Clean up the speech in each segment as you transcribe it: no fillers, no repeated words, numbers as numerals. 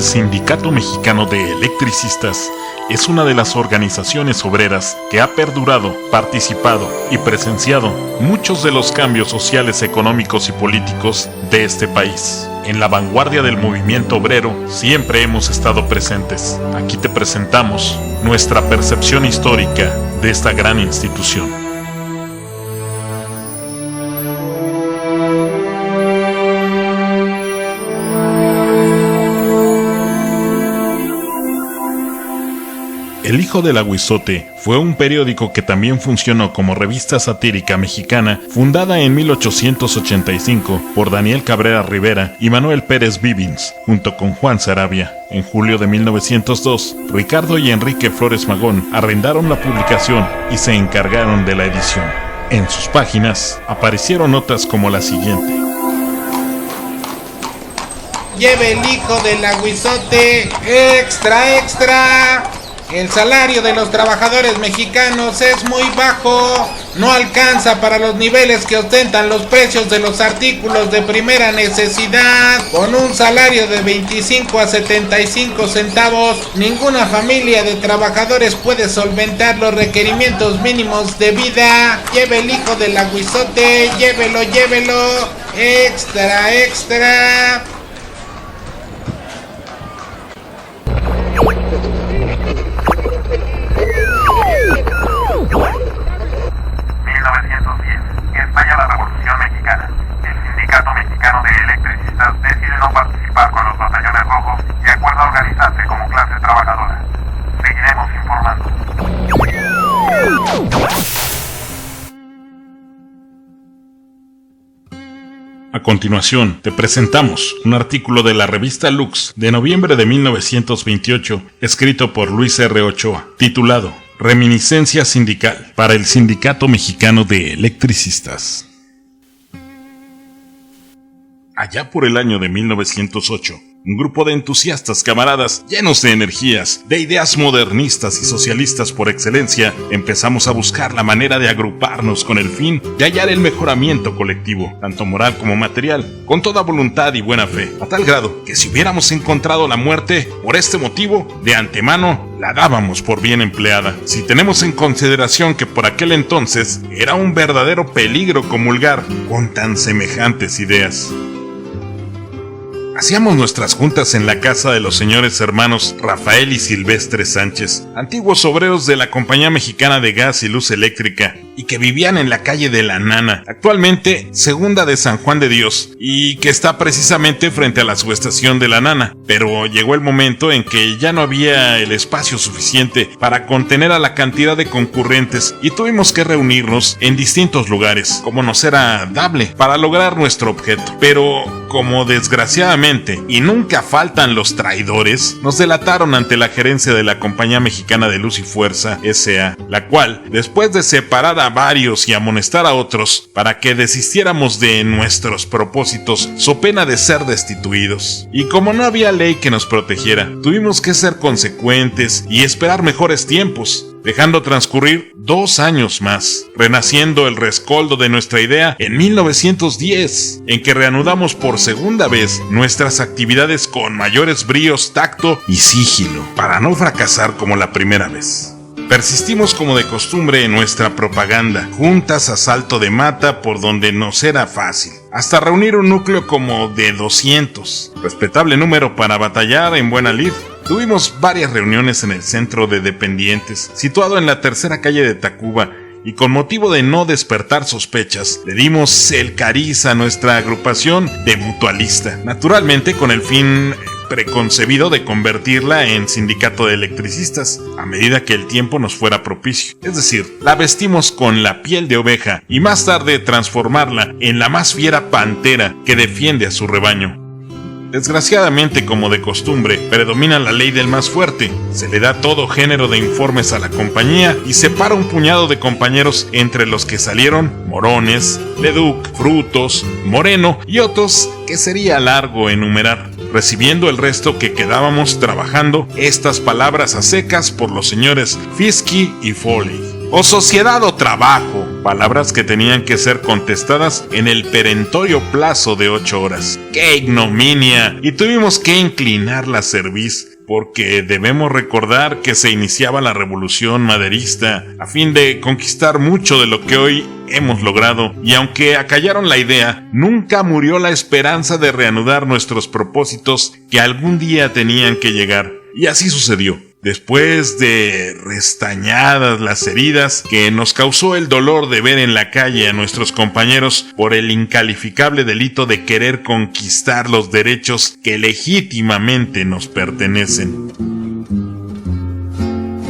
Sindicato Mexicano de Electricistas es una de las organizaciones obreras que ha perdurado, participado y presenciado muchos de los cambios sociales, económicos y políticos de este país. En la vanguardia del movimiento obrero siempre hemos estado presentes. Aquí te presentamos nuestra percepción histórica de esta gran institución. El Hijo del Aguizote fue un periódico que también funcionó como revista satírica mexicana, fundada en 1885 por Daniel Cabrera Rivera y Manuel Pérez Vivins, junto con Juan Sarabia. En julio de 1902, Ricardo y Enrique Flores Magón arrendaron la publicación y se encargaron de la edición. En sus páginas aparecieron notas como la siguiente: Lleve el Hijo del Aguizote, extra, extra. El salario de los trabajadores mexicanos es muy bajo, no alcanza para los niveles que ostentan los precios de los artículos de primera necesidad. Con un salario de 25 a 75 centavos, ninguna familia de trabajadores puede solventar los requerimientos mínimos de vida. Lleve el Hijo del Aguizote, llévelo, extra, extra. Estalla la Revolución Mexicana. El Sindicato Mexicano de Electricistas decide no participar con los batallones rojos y acuerda organizarse como clase trabajadora. Seguiremos informando. A continuación, te presentamos un artículo de la revista Lux de noviembre de 1928, escrito por Luis R. Ochoa, titulado Reminiscencia Sindical para el Sindicato Mexicano de Electricistas. Allá por el año de 1908, un grupo de entusiastas camaradas llenos de energías, de ideas modernistas y socialistas por excelencia, empezamos a buscar la manera de agruparnos con el fin de hallar el mejoramiento colectivo, tanto moral como material, con toda voluntad y buena fe, a tal grado que si hubiéramos encontrado la muerte por este motivo, de antemano la dábamos por bien empleada, si tenemos en consideración que por aquel entonces era un verdadero peligro comulgar con tan semejantes ideas. Hacíamos nuestras juntas en la casa de los señores hermanos Rafael y Silvestre Sánchez, antiguos obreros de la Compañía Mexicana de Gas y Luz Eléctrica, y que vivían en la calle de la Nana, actualmente segunda de San Juan de Dios, y que está precisamente frente a la subestación de la Nana. Pero llegó el momento en que ya no había el espacio suficiente para contener a la cantidad de concurrentes, y tuvimos que reunirnos en distintos lugares, como nos era dable, para lograr nuestro objeto. Pero como desgraciadamente, y nunca faltan los traidores, nos delataron ante la gerencia de la Compañía Mexicana de Luz y Fuerza S.A., la cual, después de separar a varios y amonestar a otros para que desistiéramos de nuestros propósitos, so pena de ser destituidos. Y como no había ley que nos protegiera, tuvimos que ser consecuentes y esperar mejores tiempos, dejando transcurrir 2 años más, renaciendo el rescoldo de nuestra idea en 1910, en que reanudamos por segunda vez nuestras actividades con mayores bríos, tacto y sigilo, para no fracasar como la primera vez. Persistimos como de costumbre en nuestra propaganda, juntas a salto de mata por donde nos era fácil, hasta reunir un núcleo como de 200, respetable número para batallar en buena lid. Tuvimos varias reuniones en el centro de dependientes, situado en la tercera calle de Tacuba, y con motivo de no despertar sospechas, le dimos el cariz a nuestra agrupación de mutualista, naturalmente con el fin preconcebido de convertirla en sindicato de electricistas a medida que el tiempo nos fuera propicio. Es decir, la vestimos con la piel de oveja y más tarde transformarla en la más fiera pantera que defiende a su rebaño. Desgraciadamente, como de costumbre, predomina la ley del más fuerte. Se le da todo género de informes a la compañía y separa un puñado de compañeros, entre los que salieron Morones, Leduc, Frutos, Moreno y otros que sería largo enumerar, recibiendo el resto que quedábamos trabajando estas palabras a secas por los señores Fieschi y Foley. O sociedad o trabajo, palabras que tenían que ser contestadas en el perentorio plazo de 8 horas. ¡Qué ignominia! Y tuvimos que inclinar la cerviz, porque debemos recordar que se iniciaba la revolución maderista a fin de conquistar mucho de lo que hoy hemos logrado, y aunque acallaron la idea, nunca murió la esperanza de reanudar nuestros propósitos que algún día tenían que llegar. Y así sucedió. Después de restañadas las heridas que nos causó el dolor de ver en la calle a nuestros compañeros por el incalificable delito de querer conquistar los derechos que legítimamente nos pertenecen.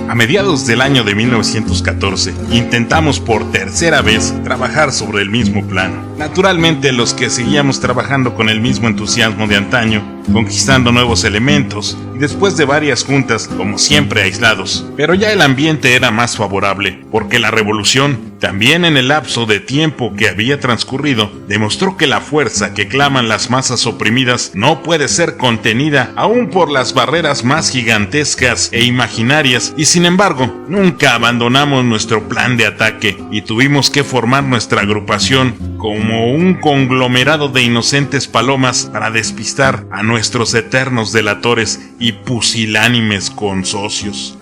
A mediados del año de 1914, intentamos por tercera vez trabajar sobre el mismo plano. Naturalmente, los que seguíamos trabajando con el mismo entusiasmo de antaño, conquistando nuevos elementos, y después de varias juntas, como siempre aislados. Pero ya el ambiente era más favorable, porque la revolución, también en el lapso de tiempo que había transcurrido, demostró que la fuerza que claman las masas oprimidas no puede ser contenida aún por las barreras más gigantescas e imaginarias, y sin embargo, nunca abandonamos nuestro plan de ataque y tuvimos que formar nuestra agrupación como un conglomerado de inocentes palomas para despistar a nuestros eternos delatores y pusilánimes consocios.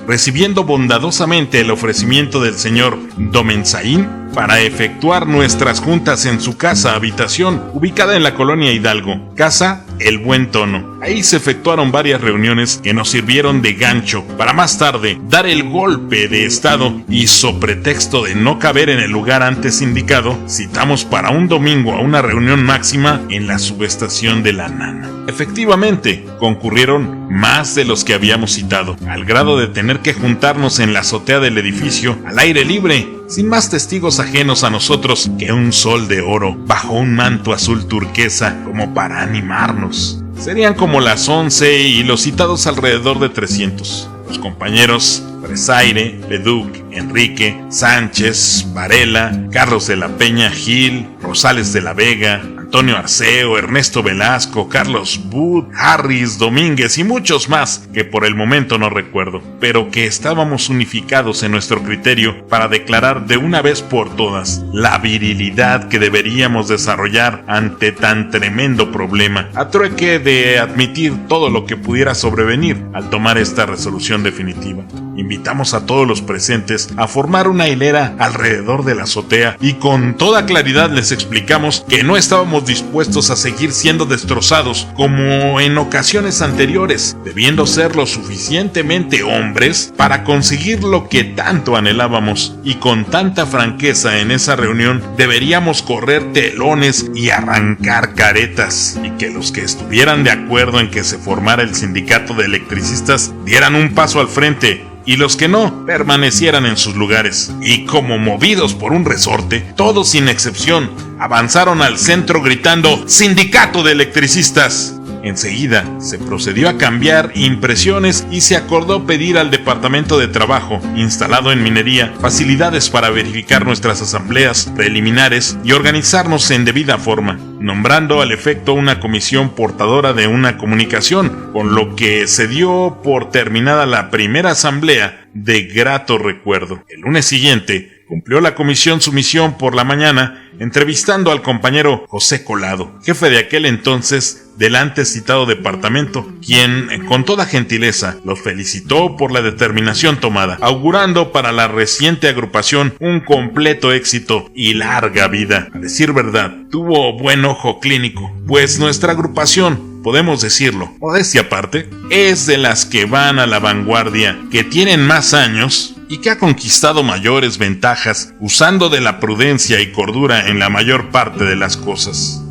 Recibiendo bondadosamente el ofrecimiento del señor Domenzaín para efectuar nuestras juntas en su casa habitación, ubicada en la colonia Hidalgo, Casa El Buen Tono. Ahí se efectuaron varias reuniones que nos sirvieron de gancho para más tarde dar el golpe de estado, y so pretexto de no caber en el lugar antes indicado, citamos para un domingo a una reunión máxima en la subestación de La Nana. Efectivamente, concurrieron más de los que habíamos citado, al grado de tener que juntarnos en la azotea del edificio al aire libre, sin más testigos ajenos a nosotros que un sol de oro bajo un manto azul turquesa como para animarnos. Serían como las 11 y los citados alrededor de 300. Los compañeros Fresaire, Leduc, Enrique, Sánchez, Varela, Carlos de la Peña, Gil, Rosales de la Vega, Antonio Arceo, Ernesto Velasco, Carlos Bud, Harris, Domínguez y muchos más que por el momento no recuerdo, pero que estábamos unificados en nuestro criterio para declarar de una vez por todas la virilidad que deberíamos desarrollar ante tan tremendo problema, a trueque de admitir todo lo que pudiera sobrevenir al tomar esta resolución definitiva. Invitamos a todos los presentes a formar una hilera alrededor de la azotea y con toda claridad les explicamos que no estábamos dispuestos a seguir siendo destrozados como en ocasiones anteriores, debiendo ser lo suficientemente hombres para conseguir lo que tanto anhelábamos, y con tanta franqueza en esa reunión deberíamos correr telones y arrancar caretas, y que los que estuvieran de acuerdo en que se formara el sindicato de electricistas dieran un paso al frente, y los que no, permanecieran en sus lugares. Y como movidos por un resorte, todos sin excepción, avanzaron al centro gritando ¡Sindicato de Electricistas! Enseguida se procedió a cambiar impresiones y se acordó pedir al Departamento de Trabajo, instalado en Minería, facilidades para verificar nuestras asambleas preliminares y organizarnos en debida forma, nombrando al efecto una comisión portadora de una comunicación, con lo que se dio por terminada la primera asamblea de grato recuerdo. El lunes siguiente cumplió la comisión su misión por la mañana, entrevistando al compañero José Colado, jefe de aquel entonces del antes citado departamento, quien con toda gentileza los felicitó por la determinación tomada, augurando para la reciente agrupación un completo éxito y larga vida. A decir verdad, tuvo buen ojo clínico, pues nuestra agrupación, podemos decirlo, modestia aparte, es de las que van a la vanguardia, que tienen más años y que ha conquistado mayores ventajas usando de la prudencia y cordura en la mayor parte de las cosas.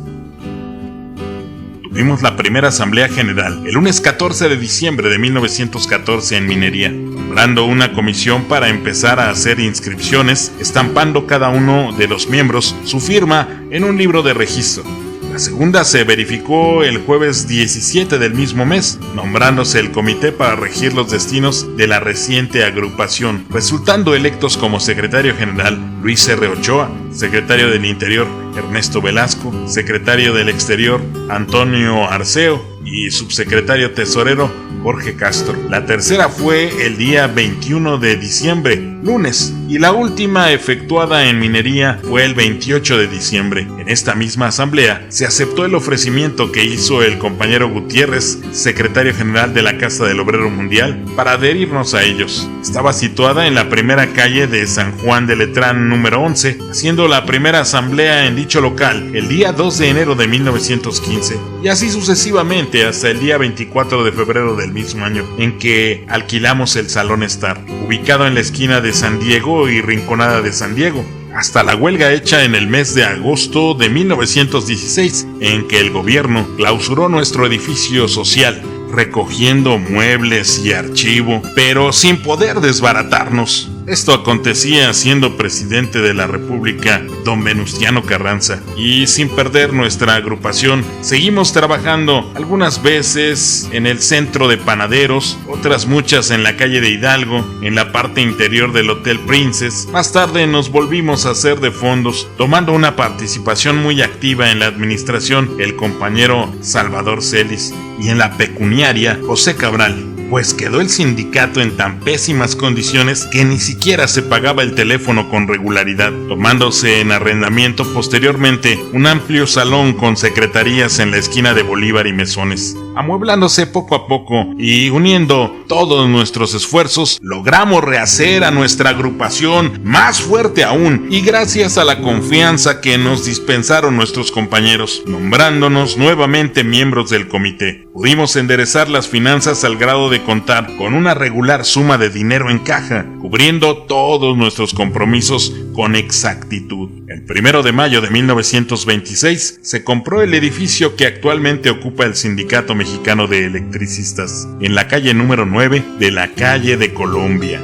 Tuvimos la primera asamblea general el lunes 14 de diciembre de 1914 en Minería, nombrando una comisión para empezar a hacer inscripciones, estampando cada uno de los miembros su firma en un libro de registro. La segunda se verificó el jueves 17 del mismo mes, nombrándose el comité para regir los destinos de la reciente agrupación, resultando electos como secretario general Luis R. Ochoa, secretario del Interior Ernesto Velasco, secretario del Exterior Antonio Arceo y subsecretario tesorero Jorge Castro. La tercera fue el día 21 de diciembre, lunes, y la última efectuada en minería fue el 28 de diciembre. En esta misma asamblea se aceptó el ofrecimiento que hizo el compañero Gutiérrez, secretario general de la Casa del Obrero Mundial, para adherirnos a ellos. Estaba situada en la primera calle de San Juan de Letrán número 11, haciendo la primera asamblea en dicho local el día 2 de enero de 1915, y así sucesivamente hasta el día 24 de febrero del mismo año, en que alquilamos el Salón Star, ubicado en la esquina de San Diego y Rinconada de San Diego, hasta la huelga hecha en el mes de agosto de 1916, en que el gobierno clausuró nuestro edificio social, recogiendo muebles y archivo, pero sin poder desbaratarnos. Esto acontecía siendo presidente de la República don Venustiano Carranza, y sin perder nuestra agrupación seguimos trabajando, algunas veces en el centro de Panaderos, otras muchas en la calle de Hidalgo, en la parte interior del Hotel Princess. Más tarde nos volvimos a hacer de fondos, tomando una participación muy activa en la administración el compañero Salvador Celis, y en la pecuniaria José Cabral, pues quedó el sindicato en tan pésimas condiciones que ni siquiera se pagaba el teléfono con regularidad, tomándose en arrendamiento posteriormente un amplio salón con secretarías en la esquina de Bolívar y Mesones. Amueblándose poco a poco y uniendo todos nuestros esfuerzos, logramos rehacer a nuestra agrupación más fuerte aún, y gracias a la confianza que nos dispensaron nuestros compañeros, nombrándonos nuevamente miembros del comité, pudimos enderezar las finanzas al grado de contar con una regular suma de dinero en caja, cubriendo todos nuestros compromisos con exactitud. El 1 de mayo de 1926 se compró el edificio que actualmente ocupa el Sindicato Mexicano de Electricistas, en la calle número 9 de la calle de Colombia.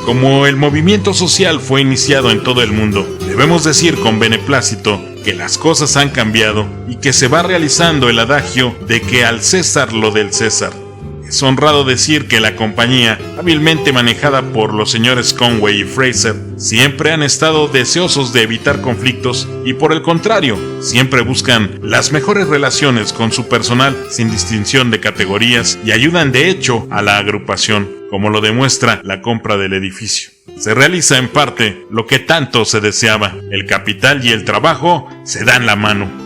Como el movimiento social fue iniciado en todo el mundo, debemos decir con beneplácito que las cosas han cambiado y que se va realizando el adagio de que al César lo del César. Es honrado decir que la compañía, hábilmente manejada por los señores Conway y Fraser, siempre han estado deseosos de evitar conflictos y, por el contrario, siempre buscan las mejores relaciones con su personal sin distinción de categorías, y ayudan de hecho a la agrupación, como lo demuestra la compra del edificio. Se realiza en parte lo que tanto se deseaba: el capital y el trabajo se dan la mano.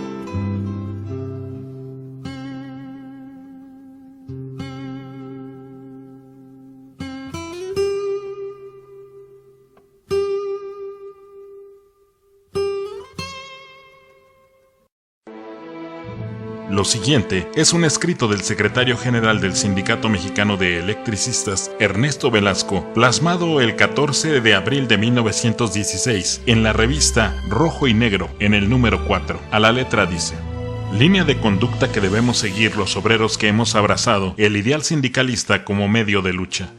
Lo siguiente es un escrito del secretario general del Sindicato Mexicano de Electricistas, Ernesto Velasco, plasmado el 14 de abril de 1916 en la revista Rojo y Negro, en el número 4. A la letra dice: línea de conducta que debemos seguir los obreros que hemos abrazado el ideal sindicalista como medio de lucha.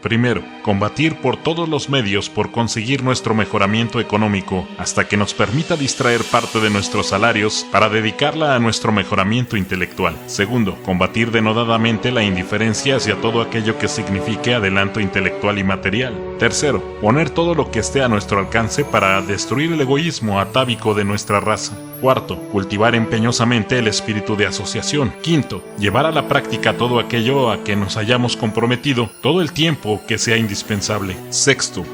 Primero, combatir por todos los medios por conseguir nuestro mejoramiento económico hasta que nos permita distraer parte de nuestros salarios para dedicarla a nuestro mejoramiento intelectual. Segundo, combatir denodadamente la indiferencia hacia todo aquello que signifique adelanto intelectual y material. Tercero, poner todo lo que esté a nuestro alcance para destruir el egoísmo atávico de nuestra raza. Cuarto, cultivar empeñosamente el espíritu de asociación. Quinto, llevar a la práctica todo aquello a que nos hayamos comprometido todo el tiempo que sea indispensable. Sexto,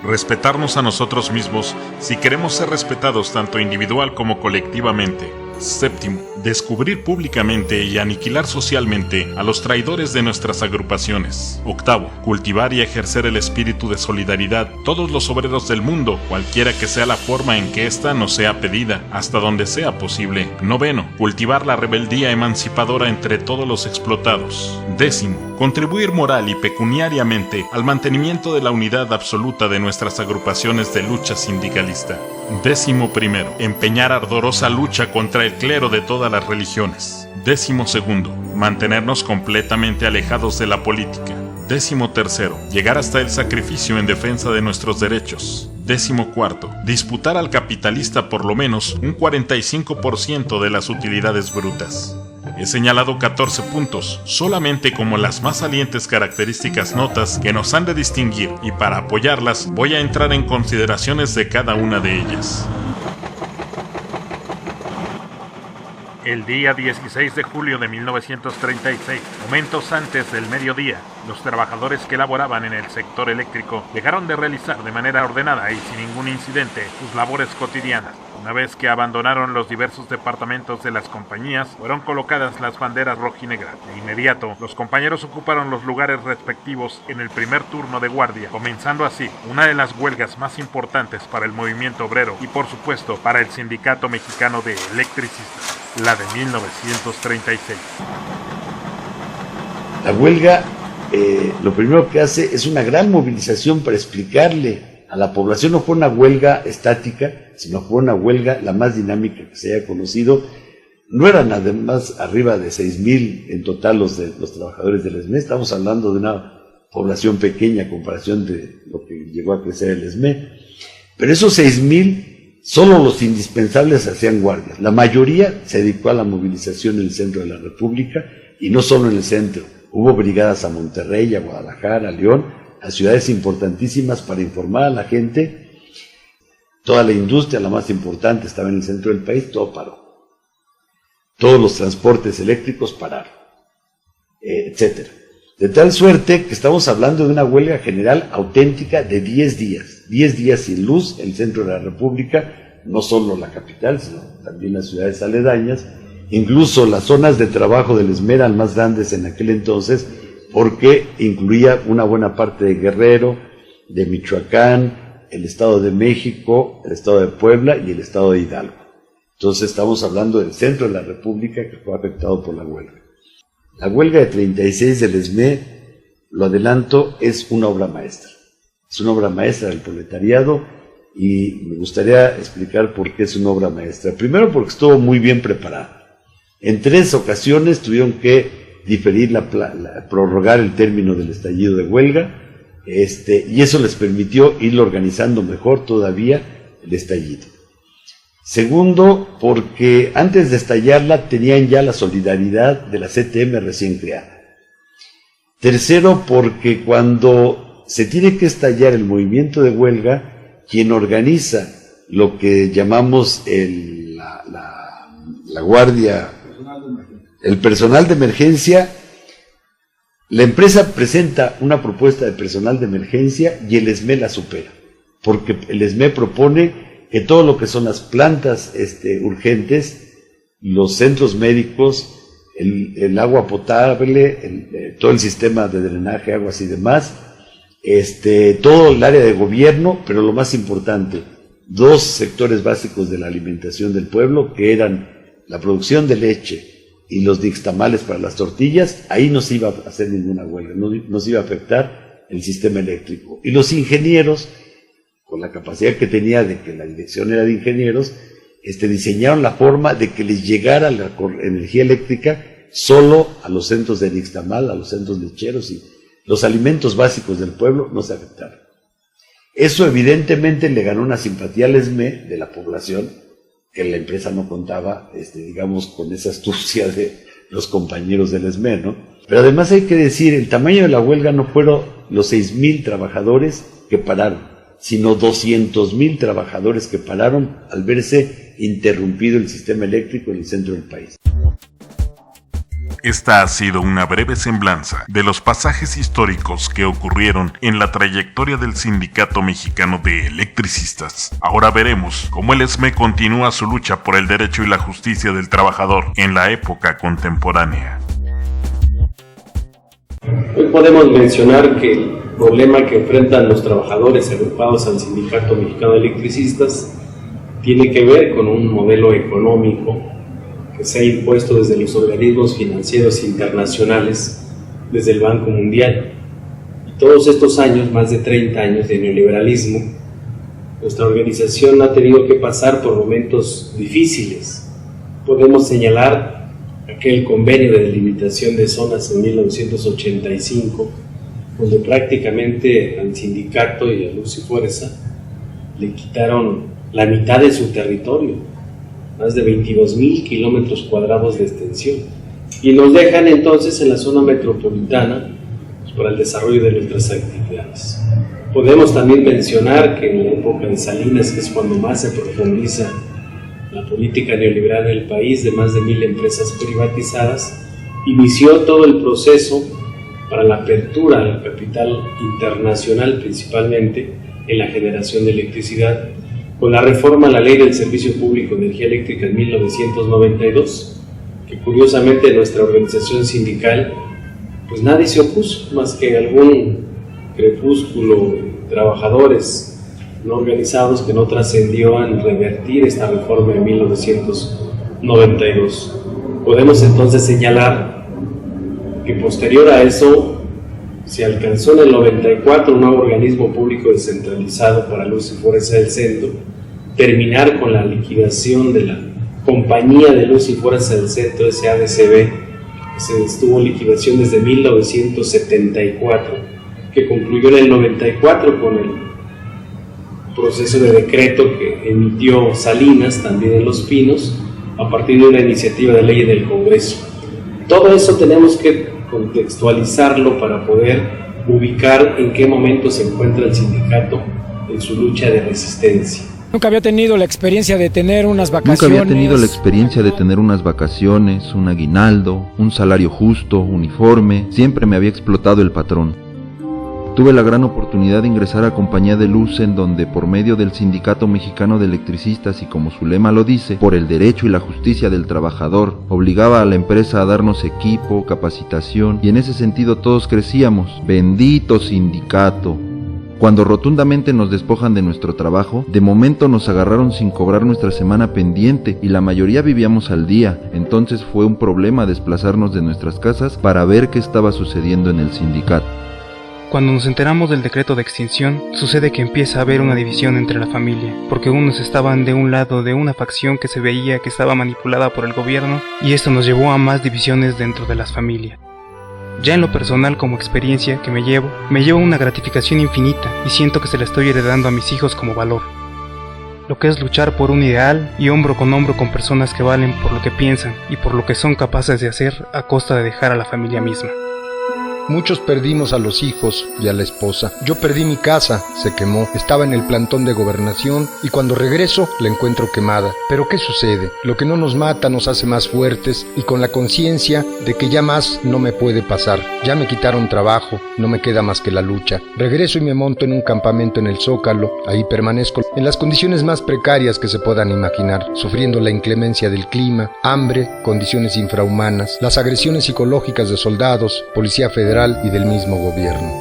respetarnos a nosotros mismos si queremos ser respetados tanto individual como colectivamente. Séptimo, descubrir públicamente y aniquilar socialmente a los traidores de nuestras agrupaciones. Octavo, cultivar y ejercer el espíritu de solidaridad todos los obreros del mundo, cualquiera que sea la forma en que ésta nos sea pedida, hasta donde sea posible. Noveno, cultivar la rebeldía emancipadora entre todos los explotados. Décimo, contribuir moral y pecuniariamente al mantenimiento de la unidad absoluta de nuestras agrupaciones de lucha sindicalista. Décimo primero, empeñar ardorosa lucha contra el clero de todas las religiones. Décimo segundo, mantenernos completamente alejados de la política. Décimo tercero, llegar hasta el sacrificio en defensa de nuestros derechos. Décimo cuarto, disputar al capitalista por lo menos un 45% de las utilidades brutas. He señalado 14 puntos, solamente como las más salientes características notas que nos han de distinguir, y para apoyarlas voy a entrar en consideraciones de cada una de ellas. El día 16 de julio de 1936, momentos antes del mediodía, los trabajadores que laboraban en el sector eléctrico dejaron de realizar de manera ordenada y sin ningún incidente sus labores cotidianas. Una vez que abandonaron los diversos departamentos de las compañías, fueron colocadas las banderas rojinegras. De inmediato, los compañeros ocuparon los lugares respectivos en el primer turno de guardia, comenzando así una de las huelgas más importantes para el movimiento obrero y, por supuesto, para el Sindicato Mexicano de Electricistas, la de 1936. La huelga, lo primero que hace es una gran movilización para explicarle a la población. No fue una huelga estática, sino fue una huelga la más dinámica que se haya conocido. No eran además arriba de 6,000 en total los trabajadores del ESME. Estamos hablando de una población pequeña a comparación de lo que llegó a crecer el ESME. Pero esos 6,000, solo los indispensables hacían guardias. La mayoría se dedicó a la movilización en el centro de la República, y no solo en el centro. Hubo brigadas a Monterrey, a Guadalajara, a León, a ciudades importantísimas para informar a la gente. Toda la industria, la más importante, estaba en el centro del país, todo paró. Todos los transportes eléctricos pararon, etcétera. De tal suerte que estamos hablando de una huelga general auténtica de 10 días. 10 días sin luz en el centro de la República, no solo la capital, sino también las ciudades aledañas. Incluso las zonas de trabajo del ESME eran más grandes en aquel entonces, porque incluía una buena parte de Guerrero, de Michoacán, el Estado de México, el Estado de Puebla y el Estado de Hidalgo. Entonces estamos hablando del centro de la República que fue afectado por la huelga. La huelga de 36 del ESME, lo adelanto, es una obra maestra. Es una obra maestra del proletariado, y me gustaría explicar por qué es una obra maestra. Primero, porque estuvo muy bien preparada. En 3 ocasiones tuvieron que diferir, prorrogar el término del estallido de huelga, y eso les permitió ir organizando mejor todavía el estallido. Segundo, porque antes de estallarla tenían ya la solidaridad de la CTM recién creada. Tercero, porque cuando se tiene que estallar el movimiento de huelga, quien organiza lo que llamamos la guardia, el personal de emergencia, la empresa presenta una propuesta de personal de emergencia y el ESME la supera, porque el ESME propone que todo lo que son las plantas urgentes, los centros médicos, el agua potable, todo el sistema de drenaje, aguas y demás, todo el área de gobierno, pero lo más importante, 2 sectores básicos de la alimentación del pueblo, que eran la producción de leche y los nixtamales para las tortillas. Ahí no se iba a hacer ninguna huelga, no se iba a afectar el sistema eléctrico. Y los ingenieros, con la capacidad que tenía de que la dirección era de ingenieros, diseñaron la forma de que les llegara la energía eléctrica solo a los centros de nixtamal, a los centros lecheros, y los alimentos básicos del pueblo no se afectaron. Eso evidentemente le ganó una simpatía al ESME de la población, que la empresa no contaba, digamos, con esa astucia de los compañeros del ESME, ¿no? Pero además hay que decir, el tamaño de la huelga no fueron los 6,000 trabajadores que pararon, sino 200,000 trabajadores que pararon al verse interrumpido el sistema eléctrico en el centro del país. Esta ha sido una breve semblanza de los pasajes históricos que ocurrieron en la trayectoria del Sindicato Mexicano de Electricistas. Ahora veremos cómo el ESME continúa su lucha por el derecho y la justicia del trabajador en la época contemporánea. Hoy podemos mencionar que el problema que enfrentan los trabajadores agrupados al Sindicato Mexicano de Electricistas tiene que ver con un modelo económico que se ha impuesto desde los organismos financieros internacionales, desde el Banco Mundial. Y todos estos años, más de 30 años de neoliberalismo, nuestra organización ha tenido que pasar por momentos difíciles. Podemos señalar aquel convenio de delimitación de zonas en 1985, donde prácticamente al sindicato y a Luz y Fuerza le quitaron la mitad de su territorio, más de 22,000 kilómetros cuadrados de extensión, y nos dejan entonces en la zona metropolitana para el desarrollo de nuestras actividades. Podemos también mencionar que en la época de Salinas, que es cuando más se profundiza la política neoliberal en el país de más de 1,000 empresas privatizadas, inició todo el proceso para la apertura al capital internacional, principalmente en la generación de electricidad, con la reforma a la Ley del Servicio Público de Energía Eléctrica en 1992, que curiosamente nuestra organización sindical, pues nadie se opuso, más que algún crepúsculo de trabajadores no organizados que no trascendió en revertir esta reforma de 1992. Podemos entonces señalar que posterior a eso se alcanzó en el 94 un nuevo organismo público descentralizado para luz y fuerza del centro, terminar con la liquidación de la Compañía de Luz y Fuerza del Centro, SADCB, que se estuvo en liquidación desde 1974, que concluyó en el 94 con el proceso de decreto que emitió Salinas, también en Los Pinos, a partir de una iniciativa de ley en el Congreso. Todo eso tenemos que contextualizarlo para poder ubicar en qué momento se encuentra el sindicato en su lucha de resistencia. Nunca había tenido la experiencia de tener unas vacaciones, un aguinaldo, un salario justo, uniforme. Siempre me había explotado el patrón. Tuve la gran oportunidad de ingresar a Compañía de Luz, en donde por medio del Sindicato Mexicano de Electricistas y, como su lema lo dice, por el derecho y la justicia del trabajador, obligaba a la empresa a darnos equipo, capacitación, y en ese sentido todos crecíamos. ¡Bendito sindicato! Cuando rotundamente nos despojan de nuestro trabajo, de momento nos agarraron sin cobrar nuestra semana pendiente y la mayoría vivíamos al día. Entonces fue un problema desplazarnos de nuestras casas para ver qué estaba sucediendo en el sindicato. Cuando nos enteramos del decreto de extinción, sucede que empieza a haber una división entre la familia, porque unos estaban de un lado de una facción que se veía que estaba manipulada por el gobierno, y esto nos llevó a más divisiones dentro de las familias. Ya en lo personal, como experiencia que me llevo una gratificación infinita y siento que se la estoy heredando a mis hijos como valor. Lo que es luchar por un ideal y hombro con personas que valen por lo que piensan y por lo que son capaces de hacer a costa de dejar a la familia misma. Muchos perdimos a los hijos y a la esposa. Yo perdí mi casa, se quemó. Estaba en el plantón de gobernación y cuando regreso la encuentro quemada. Pero ¿qué sucede? Lo que no nos mata nos hace más fuertes y con la conciencia de que ya más no me puede pasar. Ya me quitaron trabajo, no me queda más que la lucha. Regreso y me monto en un campamento en el Zócalo. Ahí permanezco en las condiciones más precarias que se puedan imaginar, sufriendo la inclemencia del clima, hambre, condiciones infrahumanas, las agresiones psicológicas de soldados, policía federal y del mismo gobierno.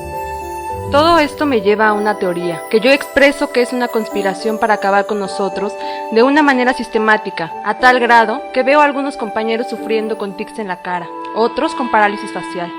Todo esto me lleva a una teoría, que yo expreso que es una conspiración para acabar con nosotros de una manera sistemática, a tal grado que veo a algunos compañeros sufriendo con tics en la cara, otros con parálisis facial,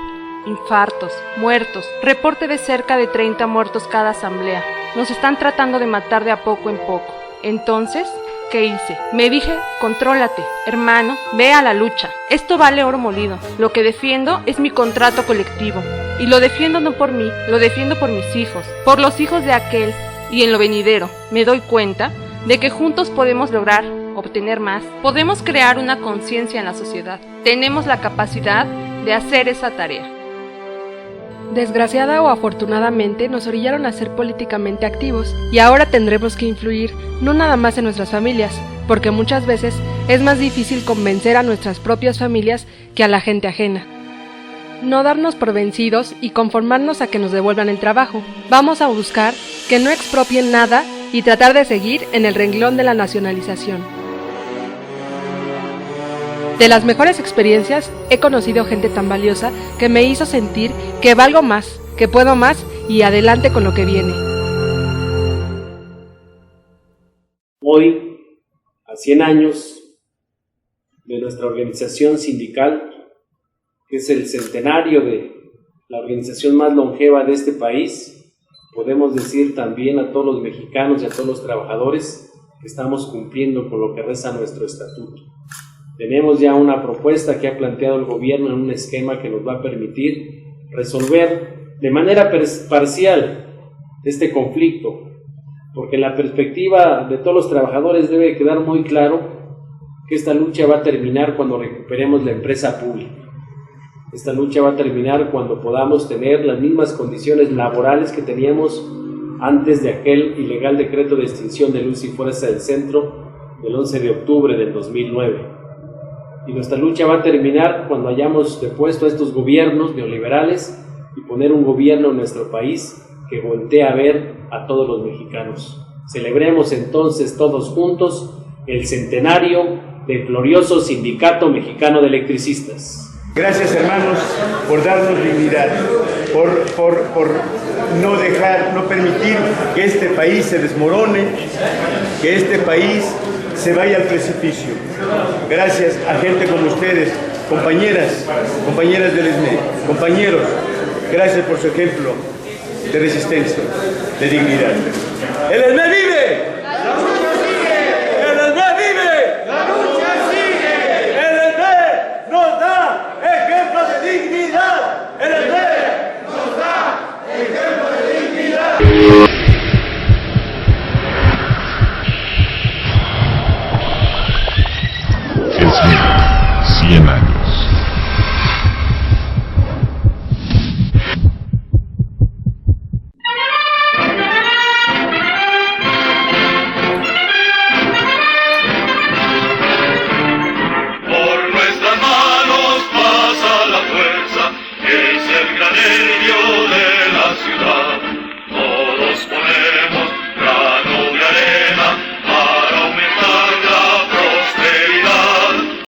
infartos, muertos, reporte de cerca de 30 muertos cada asamblea. Nos están tratando de matar de a poco en poco. Entonces, ¿qué hice? Me dije, contrólate, hermano, ve a la lucha. Esto vale oro molido. Lo que defiendo es mi contrato colectivo. Y lo defiendo no por mí, lo defiendo por mis hijos, por los hijos de aquel. Y en lo venidero, me doy cuenta de que juntos podemos lograr obtener más. Podemos crear una conciencia en la sociedad. Tenemos la capacidad de hacer esa tarea. Desgraciada o afortunadamente nos orillaron a ser políticamente activos y ahora tendremos que influir no nada más en nuestras familias, porque muchas veces es más difícil convencer a nuestras propias familias que a la gente ajena. No darnos por vencidos y conformarnos a que nos devuelvan el trabajo. Vamos a buscar que no expropien nada y tratar de seguir en el renglón de la nacionalización. De las mejores experiencias, he conocido gente tan valiosa que me hizo sentir que valgo más, que puedo más y adelante con lo que viene. Hoy, a 100 años de nuestra organización sindical, que es el centenario de la organización más longeva de este país, podemos decir también a todos los mexicanos y a todos los trabajadores que estamos cumpliendo con lo que reza nuestro estatuto. Tenemos ya una propuesta que ha planteado el gobierno en un esquema que nos va a permitir resolver de manera parcial este conflicto, porque en la perspectiva de todos los trabajadores debe quedar muy claro que esta lucha va a terminar cuando recuperemos la empresa pública. Esta lucha va a terminar cuando podamos tener las mismas condiciones laborales que teníamos antes de aquel ilegal decreto de extinción de Luz y Fuerza del Centro del 11 de octubre del 2009. Y nuestra lucha va a terminar cuando hayamos depuesto a estos gobiernos neoliberales y poner un gobierno en nuestro país que voltee a ver a todos los mexicanos. Celebremos entonces todos juntos el centenario del glorioso Sindicato Mexicano de Electricistas. Gracias, hermanos, por darnos dignidad, por no permitir que este país se desmorone, que este país se vaya al precipicio. Gracias a gente como ustedes, compañeras del ESME, compañeros, gracias por su ejemplo de resistencia, de dignidad. ¡El ESME vive!